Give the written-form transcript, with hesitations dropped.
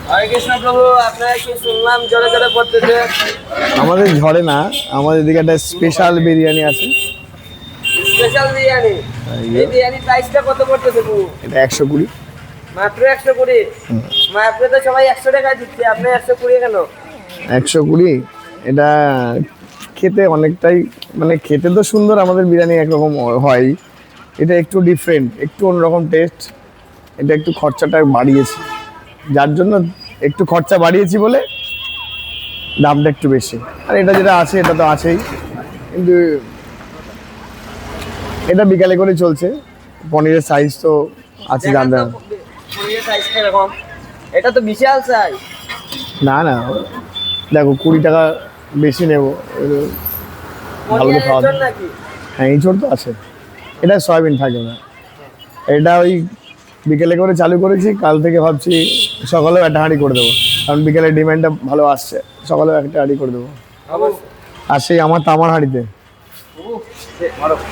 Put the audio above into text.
হরে কৃষ্ণ প্রভু, আপনারা কি শুনলাম জোরে জোরে পড়তেছে? আমাদের ঝড়ে না, আমাদের এদিকে একটা স্পেশাল বিরিয়ানি আছে। স্পেশাল বিরিয়ানি। এই বিরিয়ানি প্রাইসটা কত পড়তেছে প্রভু? এটা 120। মাত্র 120? মাত্র তো সবাই 100 টাকায় দিচ্ছে, আপনি 120 কেন? 120 এটা খেতে অনেকটাই, মানে খেতে তো সুন্দর, আমাদের বিরিয়ানি একরকম হয়, এটা একটু ডিফারেন্ট, একটু অন্যরকম টেস্ট। এটা একটু খরচাটা বাড়িয়েছি, যার জন্য একটু খরচা বাড়িয়েছি বলে দামটা একটু বেশি। আর এটা যেটা আছে এটা তো আছেই, কিন্তু এটা বিকালে করে চলছে। পনিরের সাইজ তো আছে জানতে দেখেন তো পনিরের সাইজ কিরকম? এটা তো বিশাল সাইজ। না না, দেখো 20 টাকা বেশি নেবো, ভালো তো খাওয়া পনিরের নাকি? হ্যাঁ, ইঁচড় তো আছে। এটা সয়াবিন থাকে না, এটা ওই বিকেলে করে চালু করেছি, কাল থেকে ভাবছি সকালেও একটা হাঁড়ি করে দেবো, কারণ বিকেলে ডিমান্ডটা ভালো আসছে, সকালেও একটা হাঁড়ি করে দেবো। অবশ্যই। আর সেই আমার তামার হাঁড়িতে। প্রভু,